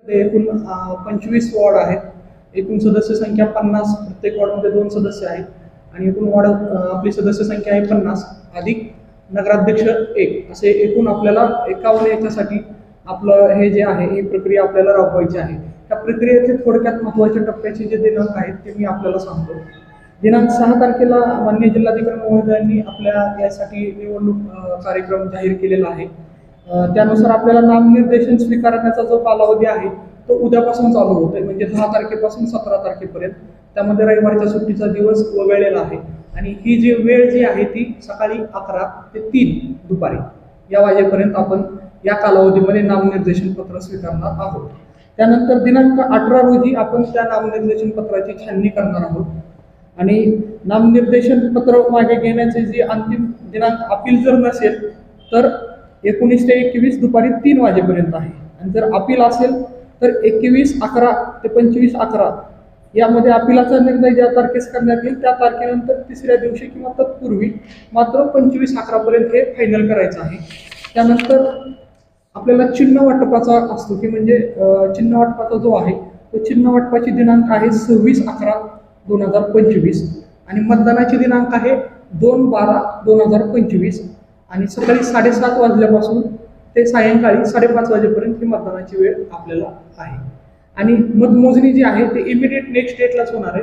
एकूण 25 वॉर्ड आहेत. एकूण सदस्य संख्या 50, प्रत्येक वॉर्डमध्ये 2 सदस्य आहेत आणि एकूण वॉर्ड आपली सदस्य संख्या आहे 50 अधिक नगराध्यक्ष 1 असे एकूण आपल्याला 51 याच्यासाठी आपलं हे जे आहे ही प्रक्रिया आपल्याला राबवायची आहे. त्या प्रक्रियेचे थोडक्यात महत्त्वाच्या टप्प्याचे जे दिनांक आहेत ते मी आपल्याला सांगतो. दिनांक 6 तारखेला माननीय जिल्हाधिकारी महोदयांनी आपल्या यासाठी निवडणूक कार्यक्रम जाहीर केलेला आहे. त्यानुसार आपल्याला नामनिर्देशन स्वीकारण्याचा जो कालावधी आहे तो उद्यापासून चालू होतोय, म्हणजे 10 तारखेपासून 17 तारखेपर्यंत. त्यामध्ये रविवारच्या सुट्टीचा दिवस वगळलेला आहे आणि ही जी वेळ जी आहे ती सकाळी 11 ते 3 दुपारी या वाजेपर्यंत आपण या कालावधीमध्ये नामनिर्देशन पत्र स्वीकारणार आहोत. त्यानंतर दिनांक 18 रोजी आपण त्या नामनिर्देशन पत्राची छाननी करणार आहोत आणि नामनिर्देशन पत्र मागे घेण्याचे जे अंतिम दिनांक अपील जर नसेल तर 19 ते 21 दुपारी 3 वाजेपर्यंत आहे आणि जर अपील असेल तर 21/11 ते 25/11 यामध्ये अपिलाचा निर्णय ज्या तारखेस करण्यात येईल त्या तारखेनंतर तिसऱ्या दिवशी किंवा तत्पूर्वी मात्र 25/11 पर्यंत हे फायनल करायचं आहे. त्यानंतर आपल्याला चिन्ह वाटपाचा असतो की म्हणजे चिन्ह वाटपाचा जो आहे तो चिन्ह वाटपाची दिनांक आहे 26/11/2025 आणि मतदानाची दिनांक आहे 2/12/2025 आणि सकाळी 7:30 वाजल्यापासून ते सायंकाळी 5:30 वाजेपर्यंत ही मतदानाची वेळ आपल्याला आहे. आणि मतमोजणी जी आहे ते इमिडिएट नेक्स्ट डेटलाच होणार आहे.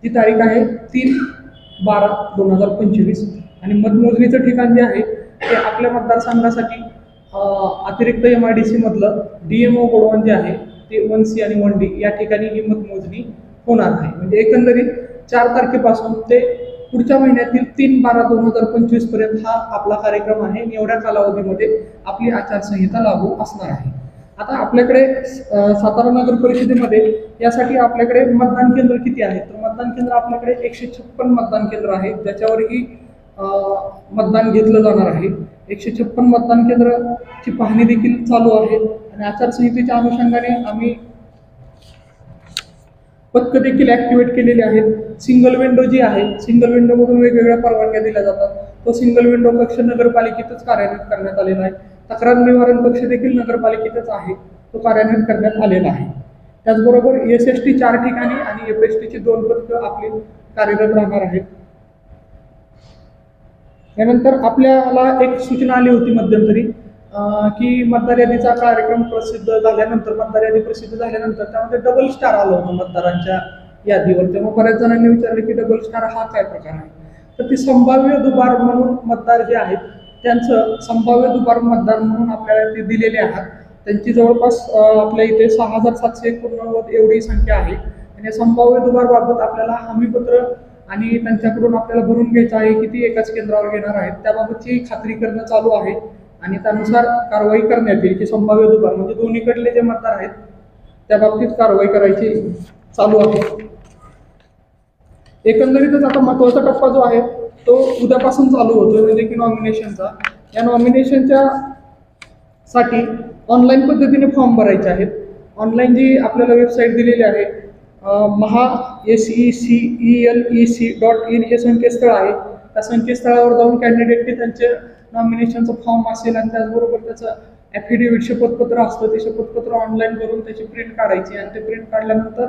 ती तारीख आहे 3/12/2025 आणि मतमोजणीचं ठिकाण जे आहे ते आपल्या मतदारसंघासाठी अतिरिक्त MIDC मधलं DMO गोडवान जे आहे ते 1C आणि 1D या ठिकाणी ही मतमोजणी होणार आहे. म्हणजे एकंदरीत 4 तारखेपासून ते पुढच्या महिन्यातील 3/12/2025 पर्यंत हा आपला कार्यक्रम आहे. एवढ्या कालावधीमध्ये आपली आचारसंहिता लागू असणार आहे. आता आपल्याकडे सातारा नगर परिषदेमध्ये यासाठी आपल्याकडे मतदान केंद्र किती आहेत तर मतदान केंद्र आपल्याकडे 156 मतदान केंद्र आहे ज्याच्यावरही मतदान घेतलं जाणार आहे. 156 मतदान केंद्राची पाहणी देखील चालू आहे आणि आचारसंहितेच्या अनुषंगाने आम्ही पथकं देखील ॲक्टिवेट केलेली आहेत. सिंगल विंडो जी आहे सिंगल विंडोमधून वेगवेगळ्या परवानग्या दिल्या जातात. तो सिंगल विंडो कक्ष नगरपालिकेतच कार्यान्वित करण्यात आलेला आहे. तक्रार निवारण कक्ष देखील नगरपालिकेतच आहे, तो कार्यान्वित करण्यात आलेला आहे. त्याचबरोबर SST 4 ठिकाणी आणि FSTची 2 पथकं आपली कार्यरत राहणार आहेत. यानंतर आपल्याला एक सूचना आली होती मध्यंतरी की मतदार यादीचा कार्यक्रम प्रसिद्ध झाल्यानंतर मतदार यादी प्रसिद्ध झाल्यानंतर त्यामध्ये डबल स्टार आलं होतं मतदारांच्या यादीवर. तेव्हा बऱ्याच जणांनी विचारले की डबल स्टार हा काय प्रकार आहे. तर ती संभाव्य दुबार म्हणून मतदार जे आहेत त्यांचं संभाव्य दुबार मतदार म्हणून आपल्याला ते दिलेले आहात. त्यांची जवळपास आपल्या इथे 6,789 एवढी संख्या आहे आणि संभाव्य दुबारबाबत आपल्याला हमीपत्र आणि त्यांच्याकडून आपल्याला भरून घ्यायचं आहे किती एकाच केंद्रावर घेणार आहेत त्याबाबतची खात्री करणं चालू आहे आणि त्यानुसार कारवाई करण्यात येईल की संभाव्य दुबार म्हणजे दोन्हीकडले जे मतदार आहेत त्या बाबतीत कारवाई करायची चालू आहे. एकंदरीतच आता महत्त्वाचा टप्पा जो आहे तो उद्यापासून चालू होतोय म्हणजे की नॉमिनेशनचा. या नॉमिनेशनच्या साठी ऑनलाईन पद्धतीने फॉर्म भरायचे आहेत. ऑनलाईन जी आपल्याला वेबसाईट दिलेली आहे SECELEC.in हे संकेतस्थळ आहे. त्या संकेतस्थळावर जाऊन कॅन्डिडेटने त्यांचे नॉमिनेशनचं फॉर्म असेल आणि त्याचबरोबर त्याचं ॲफिडेव्हिट शपथपत्र असतं ते शपथपत्र ऑनलाईन करून त्याची प्रिंट काढायची आणि ते प्रिंट काढल्यानंतर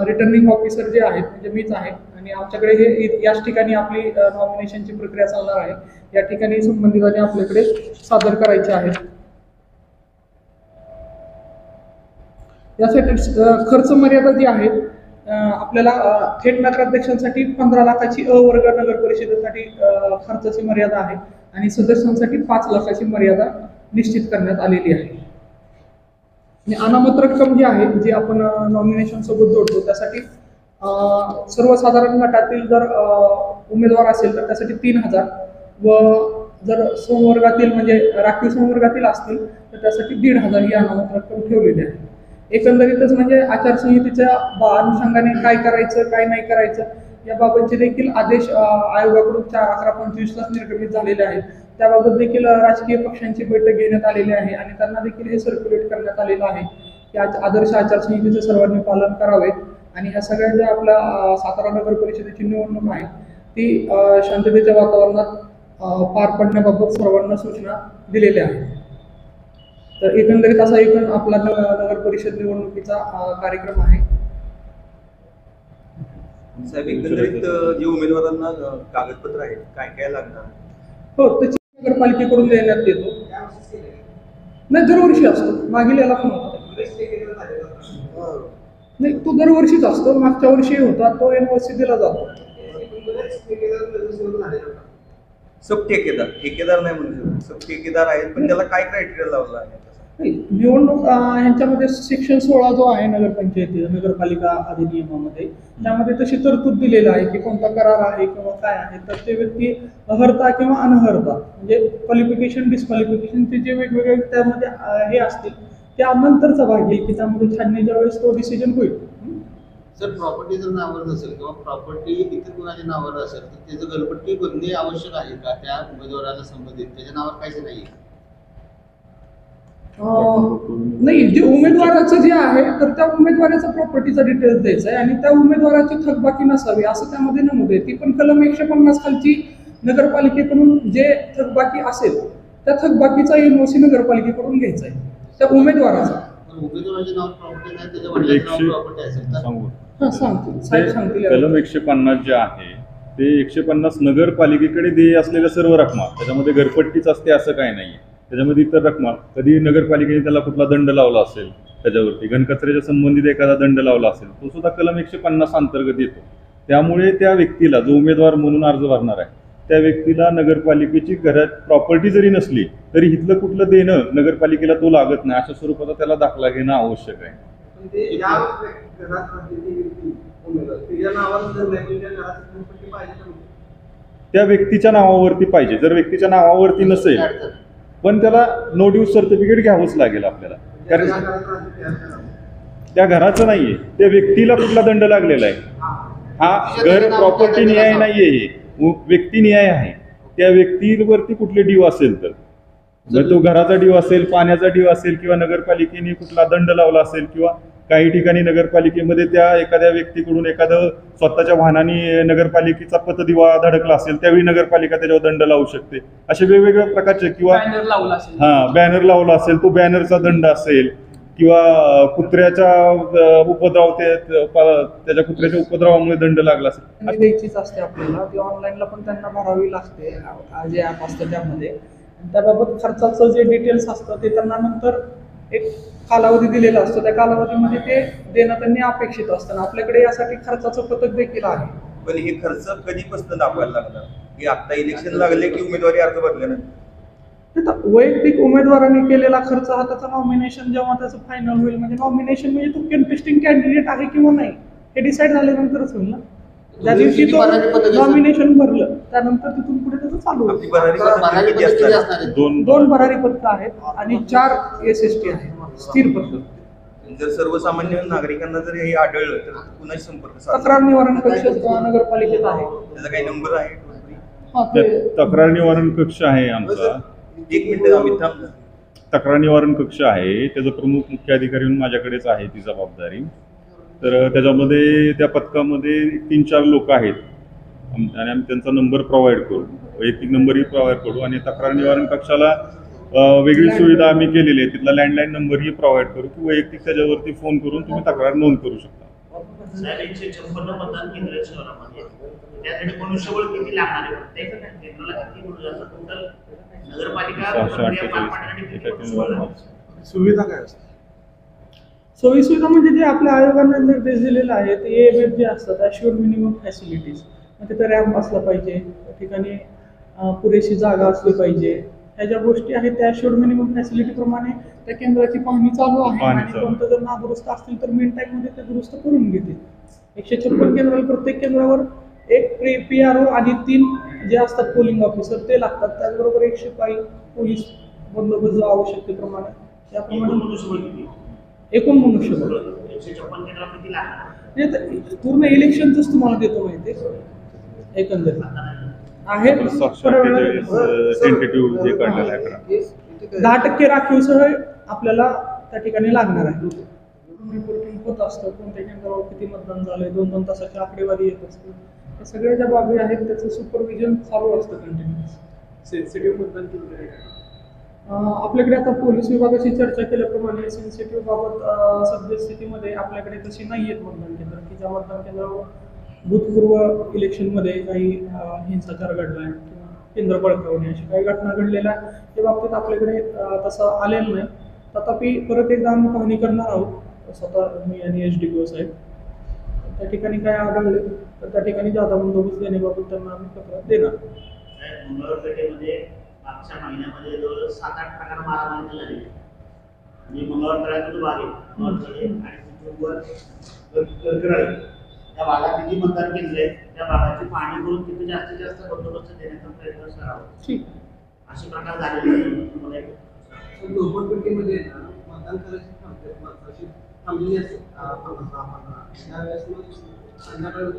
रिटर्निंग ऑफिसर जे आहेत म्हणजे मीच आहे आणि आमच्याकडे हे याच ठिकाणी आपली नॉमिनेशनची प्रक्रिया चालणार आहे. या ठिकाणी संबंधितांनी आपल्याकडे सादर करायचे आहेत. यासाठी खर्च मर्यादा जी आहे आपल्याला थेट नगराध्यक्षांसाठी 15 लाखाची वर्ग नगर परिषदेसाठी खर्चाची मर्यादा आहे आणि सदस्यांसाठी 5 लाखाची मर्यादा निश्चित करण्यात आलेली आहे. आणि अनामत रक्कम जी आहे जी आपण नॉमिनेशन सोबत जोडतो त्यासाठी सर्वसाधारण गटातील जर उमेदवार असेल तर त्यासाठी 3,000 व जर संवर्गातील म्हणजे राखीव संवर्गातील असतील तर त्यासाठी 1,500 ही अनामत रक्कम ठेवलेली आहे. एकंदरीतच म्हणजे आचारसंहितेच्या अनुषंगाने काय करायचं काय नाही करायचं याबाबतचे देखील आदेश आयोगाकडून 4/11/25 निर्गमित झालेले आहेत. त्याबाबत देखील राजकीय पक्षांची बैठक घेण्यात आलेली आहे आणि त्यांना देखील हे सर्क्युलेट करण्यात आलेलं आहे की आदर्श आचारसंहितेचं सर्वांनी पालन करावे आणि ह्या सगळ्या ज्या आपल्या सातारा नगर परिषदेची निवडणूक आहे ती शांततेच्या वातावरणात पार पडण्याबाबत सर्वांना सूचना दिलेल्या आहेत. तर एकंदरीत असा आपला नगर परिषद निवडणुकीचा कार्यक्रम आहे. साहेब, एकंदरीत जे उमेदवारांना कागदपत्र आहेत काय काय लागणार? हो, त्याची नगरपालिकेकडून देण्यात येतो. नाही, दरवर्षी असतो. मागील याला पण होता. नाही, तो दरवर्षीच असतो. मागच्या वर्षी होता, तो NOC दिला जातो. सब ठेकेदार नाही म्हणून सब ठेकेदार आहेत, पण त्याला काय क्रायटेरिया लावला आहे? निवडणूक ह्यांच्यामध्ये सेक्शन 16 जो आहे नगरपंचायती नगरपालिका अधिनियमामध्ये, त्यामध्ये तशी तरतूद दिलेली आहे की कोणता करार आहे किंवा काय आहे, तर ते व्यक्ती अर्हता किंवा अनर्हता म्हणजे क्वालिफिकेशन डिस्क्वालिफिकेशनचे जे वेगवेगळे त्यामध्ये हे असतील त्यानंतरचा भाग येईल की त्यामध्ये छाननीच्या वेळेस तो डिसिजन होईल. जर प्रॉपर्टी जर नावावर नसेल किंवा प्रॉपर्टी इतर कोणाच्या नावावर असेल तर त्याचं घरपट्टी बनणे आवश्यक आहे का त्या उमेदवाराला संबंधित? त्याच्या नावावर काहीच नाही. नाही, जे उमेदवाराचं जे आहे तर त्या उमेदवाराचा प्रॉपर्टीचा डिटेल्स द्यायचा आहे आणि त्या उमेदवाराची थकबाकी नसावी असं त्यामध्ये नमूद आहे. ती पण कलम 150 खालची नगरपालिकेकडून जे थकबाकी असेल त्या थकबाकीचा NOC नगरपालिकेकडून घ्यायचा आहे त्या उमेदवाराचा. उमेदवाराच्या नावावर प्रॉपर्टी नाही, त्याच्या वडिलांच्या नावावर प्रॉपर्टी असेल तर सांगतील. कलम 150 जे आहे ते 150 नगरपालिकेकडे देय असलेल्या सर्व रकमा, त्याच्यामध्ये घरपट्टीच असते असं काही नाही. त्याच्यामध्ये इतर रकमा कधी नगरपालिकेने त्याला कुठला दंड लावला असेल, त्याच्यावरती घनकचऱ्याच्या संबंधित एखादा दंड लावला असेल, तो सुद्धा कलम 150 अंतर्गत येतो. त्यामुळे त्या व्यक्तीला जो उमेदवार म्हणून अर्ज भरणार आहे त्या व्यक्तीला नगरपालिकेची घरात प्रॉपर्टी जरी नसली तरी इथलं कुठलं देणं नगरपालिकेला तो लागत नाही अशा स्वरूपाचा त्याला दाखला घेणं आवश्यक आहे. त्या व्यक्तीच्या नावावरती पाहिजे. जर व्यक्तीच्या नावावरती नसेल पण त्याला नो ड्यूज सर्टिफिकेट घ्यावंच लागेल आपल्याला, कारण त्या घराचं नाहीये, त्या व्यक्तीला कुठला दंड लागलेला आहे. हा घर प्रॉपर्टी न्याय नाहीये, हे व्यक्ती न्याय आहे. त्या व्यक्तीवरती कुठले ड्यू असेल तर जर तो घराचा ड्यू असेल, पाण्याचा ड्यू असेल किंवा नगरपालिकेने कुठला दंड लावला असेल किंवा काही ठिकाणी नगरपालिकेमध्ये त्या एखाद्या व्यक्तीकडून एखादं स्वतःच्या वाहनाने नगरपालिकेचा पतदिवा धडकला असेल त्यावेळी नगरपालिका त्याच्यावर दंड लावू शकते. असे वेगवेगळ्या प्रकारचे किंवा बॅनर लावला असेल तो बॅनरचा दंड असेल किंवा कुत्र्याच्या उपद्रव त्याच्या कुत्र्याच्या उपद्रवामुळे दंड लागला असेल द्यायचीच असते आपल्याला. ती ऑनलाईनला पण त्यांना भरावी लागते जे ॲप असतं त्यामध्ये. त्याबाबत खर्चाचं जे डिटेल्स असतं ते त्यांना नंतर एक कालावधी दिलेला असतो, त्या कालावधीमध्ये ते देणं त्यांनी अपेक्षित असतं. आपल्याकडे यासाठी खर्चाचं पथक देखील आहे. पण हे खर्च कधीपासून दाखवायला लागणार? हे आता इलेक्शन लागले की उमेदवारी अर्ज भरल्यानंतर? वैयक्तिक उमेदवारांनी केलेला खर्च हा त्याचा नॉमिनेशन जेव्हा त्याचं फायनल होईल, म्हणजे नॉमिनेशन म्हणजे तो कंटेस्टिंग कॅन्डिडेट आहे किंवा नाही हे डिसाईड झाल्यानंतरच होईल ना. ज्या दिवशी तो नॉमिनेशन भरलं त्यानंतर तिथून पुढे त्याचं चालू होईल. दोन भरारी पथकं आहेत आणि 4 SST आहेत स्थिर पथक. जर सर्वसामान्य नागरिकांना जर हे आढळलं तर कुणाशी संपर्क साधायचा? तक्रार निवारण कक्ष नगरपालिकेत आहे. त्याचा काही नंबर आहे? तक्रार निवारण कक्ष आहे आमचा. एक मिनिट अमित थांब. तक्रार निवारण कक्ष आहे, त्याचं प्रमुख मुख्य अधिकारी म्हणून माझ्याकडेच आहे ती जबाबदारी. तर त्याच्यामध्ये त्या पथकामध्ये 3-4 लोक आहेत आणि आम्ही त्यांचा नंबर प्रोव्हाइड करू, वैयक्तिक नंबरही प्रोव्हाइड करू आणि तक्रार निवारण कक्षाला वेगळी सुविधा आम्ही केलेली आहे. तिथला लँडलाईन नंबरही प्रोव्हाइड करू की वैयक्तिक त्याच्यावरती फोन करून तुम्ही तक्रार नोंद करू शकता. मतदान केंद्र शहरामध्ये त्यासाठी मनुष्यबळ किती लागणार आहे? प्रत्येक केंद्राला किती टोटल नगरपालिका सुविधा काय असतात? सोयीसुविधा म्हणजे जे आपल्या आयोगाने निर्देश दिलेला आहे ते वेब जे असतात ॲश्युअर्ड मिनिमम फॅसिलिटीज. मग तिथं रॅम्प असला पाहिजे, त्या ठिकाणी पुरेशी जागा असली पाहिजे. ह्या ज्या गोष्टी आहेत त्या ॲश्युअर्ड मिनिमम फॅसिलिटीप्रमाणे त्या केंद्राची पाहणी चालू आहे आणि कोणतं जर नादुरुस्त असतील तर मिन टाईममध्ये ते दुरुस्त करून घेतील. 156 केंद्राला प्रत्येक केंद्रावर एक PRO आणि 3 जे असतात पोलिंग ऑफिसर ते लागतात. त्याचबरोबर 100 शिपाई पोलीस बंदोबस्त आवश्यकतेप्रमाणे त्याप्रमाणे एकूण मनुष्यबळ पूर्ण इलेक्शनच तुम्हाला देतो माहिती एकंदरीत आहे. 10% राखीवसह आपल्याला त्या ठिकाणी लागणार आहे. रिपोर्टिंग होत असतं कोणत्या केंद्रावर किती मतदान झालंय, 2-2 तासाची आकडेवारी येत असते. या सगळ्या ज्या बाबी आहेत त्याचं सुपरविजन चालू असतं कंटिन्युअस. सेन्सिटिव्ह मतदान केंद्र आपल्याकडे आता पोलीस विभागाशी चर्चा केल्याप्रमाणे सेन्सिटिव्ह बाबत सद्यस्थितीमध्ये आपल्याकडे तशी नाही आहेत मतदान केंद्र की ज्या मतदान केंद्रावर भूतपूर्व इलेक्शनमध्ये काही हिंसाचार घडला आहे किंवा केंद्र बळकावणे अशी काही घटना घडलेल्या त्या बाबतीत आपल्याकडे तसं आलेलं नाही. तथापि परत एकदा आम्ही पाहणी करणार आहोत स्वतः मी आणि HDPO साहेब. त्या ठिकाणी काय आढळले तर त्या ठिकाणी जादा बंदोबस्त देण्याबाबत त्यांना आम्ही तक्रार देणार. मंगळपेठेमध्ये मागच्या महिन्यामध्ये जवळ 7-8 प्रकार मारामारी झाली आणि मंगळवार जो भाग आहे आणि कुटुंब त्या भागात किती मतदान केंद्र आहे त्या भागाची पाहणी करून तिथे जास्तीत जास्त बंदोबस्त देण्याचा प्रयत्न करावा. ठीक. असे प्रकार झालेले झोपडपट्टीमध्ये मतदान करायची थांबते थांबलेली असते त्यावेळेस मग संध्याकाळी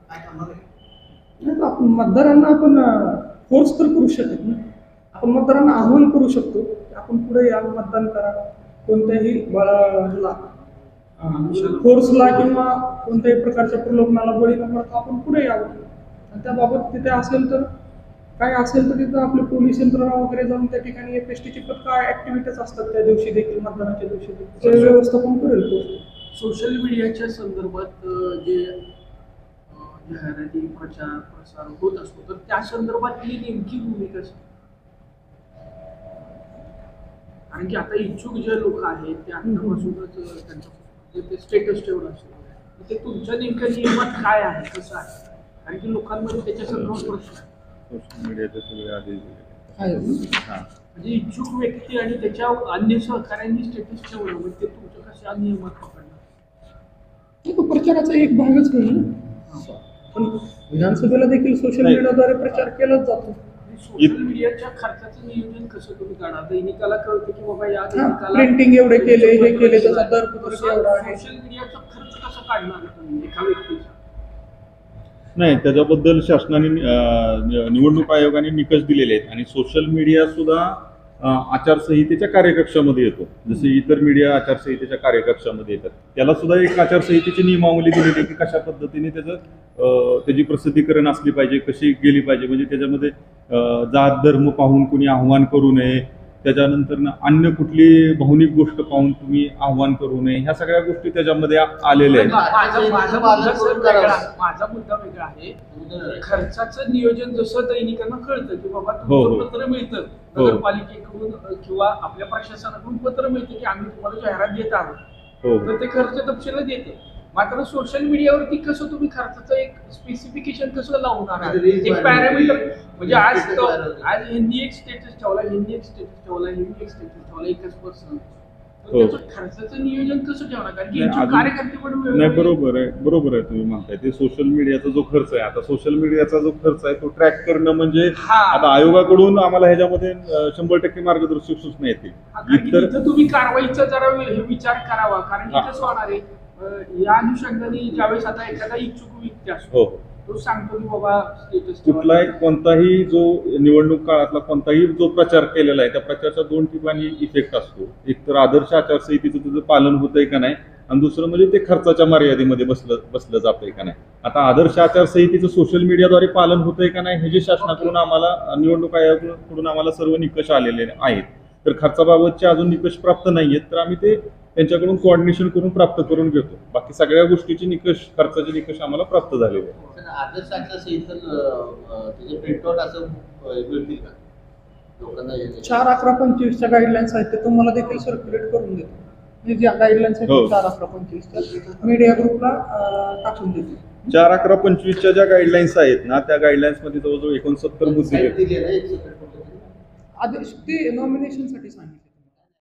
काय करणार आहे? आपण मतदारांना आपण फोर्स तर करू शकत नाही. आपण मतदारांना आव्हान करू शकतो की आपण पुढे या मतदान करा. कोणत्याही फोर्सला किंवा कोणत्याही प्रकारच्या प्रलोभनाला बळी न पडता आपण पुढे यावं. आणि त्याबाबत तिथे असेल तर काय असेल तर तिथं आपले पोलीस यंत्रणा वगैरे जाऊन त्या ठिकाणी FSTची पण काय ऍक्टिव्हिटीज असतात त्या दिवशी देखील मतदानाच्या दिवशी देखील ते व्यवस्थापन करेल. सोशल मीडियाच्या संदर्भात जे जाहिराती प्रचार प्रसार होत असतो तर त्या संदर्भातली नेमकी भूमिका असते. कारण की आता इच्छुक जे लोक आहेत ते आतापासूनच त्यांचं ते स्टेटस ठेवलं असतं ते तुमच्या नेमक्या नियमात काय आहे कसं आहे. कारण की लोकांमध्ये त्याच्या संदर्भात प्रश्न आहे. सोशल मीडियाचे सगळे आधी म्हणजे इच्छुक व्यक्ती आणि त्याच्या अन्य सहकार्यांनी स्टेटस ठेवलं म्हणजे ते तुमच्या कशा नियमात पकडणार. तो प्रचाराचा एक भागच होईल ना. पण विधानसभेला देखील सोशल मीडियाद्वारे प्रचार केलाच जातो. सोशल मीडियाच्या खर्चाचं नियोजन कसं तुम्ही करणार. दैनिकाला कळतं की बाबा या दैनिकाला प्रिंटिंग एवढे केले हे केले त्याचा दर कुठे एवढा आहे. सोशल मीडियाचा खर्च कसा काढणार तुम्ही एका व्यक्तीचा. नाही, त्याच्याबद्दल शासनाने निवडणूक आयोगाने निकष दिलेले आहेत आणि सोशल मीडिया सुद्धा आचारसंहितेच्या कार्यकक्षामध्ये येतो. जसे इतर मीडिया आचारसंहितेच्या कार्यकक्षामध्ये येतात त्याला सुद्धा एक आचारसंहितेची नियमावली दिलेली आहे की कशा पद्धतीने त्याची प्रसिद्धीकरण असली पाहिजे, कशी गेली पाहिजे. म्हणजे त्याच्यामध्ये जात धर्म पाहून कुणी आव्हान करू नये, त्याच्यानंतर अन्य कुठली भावनिक गोष्ट पाहून तुम्ही आव्हान करू नये, ह्या सगळ्या गोष्टी त्याच्यामध्ये आलेल्या आहेत. माझा मुद्दा वेगळा आहे. खर्चाचं नियोजन जसं दैनिकांना कळतं की बाबा हो. तुमचं पत्र मिळतं नगरपालिकेकडून किंवा आपल्या प्रशासनाकडून पत्र मिळतं की आम्ही तुम्हाला जाहिरात देत आहोत हो. तर ते खर्च तपशील देते. मात्र सोशल मीडियावरती कसं तुम्ही खर्चाचं एक स्पेसिफिकेशन कसं लावणार आहे एक पॅरामीटर. म्हणजे आज हिंदी एक स्टेटस ठेवला हिंदी एक स्टेटस ठेवला एकच पर्सन त्याचं खर्चाचं नियोजन कसं ठेवणार. कारण की कार्यकर्ते पण नाही, बरोबर आहे तुम्ही म्हणताय ते सोशल मीडियाचा जो खर्च आहे. आता सोशल मीडियाचा जो खर्च आहे तो ट्रॅक करणं म्हणजे आता आयोगाकडून आम्हाला ह्याच्यामध्ये 100% मार्गदर्शक सूचना येतील. इथं तुम्ही कारवाईचा जरा विचार करावा. कारण की कसं होणार आहे या अनुषंगाने ज्यावेळेस आता एखादा इच्छुक व्यक्ती असतो तो सांगतो की बाबा स्टेटस कुठलाही कोणताही जो निवडणूक काळातला कोणताही जो प्रचार केलेला आहे त्या प्रचाराच्या 2 ठिकाणी इफेक्ट असतो. एक तर आदर्श आचारसंहितेचं त्याचं पालन होतंय का नाही आणि दुसरं म्हणजे ते खर्चाच्या मर्यादेमध्ये बसलं जातंय का नाही. आता आदर्श आचारसंहितेचं सोशल मीडियाद्वारे पालन होतंय का नाही हे जे शासनाकडून आम्हाला निवडणूक आयोगाकडून आम्हाला सर्व निकष आलेले आहेत. तर खर्चाबाबतचे अजून निकष प्राप्त नाहीयेत तर आम्ही ते त्यांच्याकडून कोऑर्डिनेशन करून प्राप्त करून घेतो. बाकी सगळ्या गोष्टीचे निकष खर्चाचे निकष आम्हाला प्राप्त झालेले आहेत. आदर्श आचारसंहितेचं प्रिंटआउट असं मिळतील का लोकांना. 4/11/25च्या गाईडलाईन्स आहेत ते तुम्हाला देखील सर्क्युलेट करून देतो. म्हणजे ज्या गाईडलाईन्स आहेत 4/11/25च्या मीडिया ग्रुपला टाकून देतो. 4/11/25च्या ज्या गाईडलाईन्स आहेत ना त्या गाईडलाईन्स मध्ये जवळजवळ 69 मुद्दे आदेश ते नॉमिनेशनसाठी सांगितलं.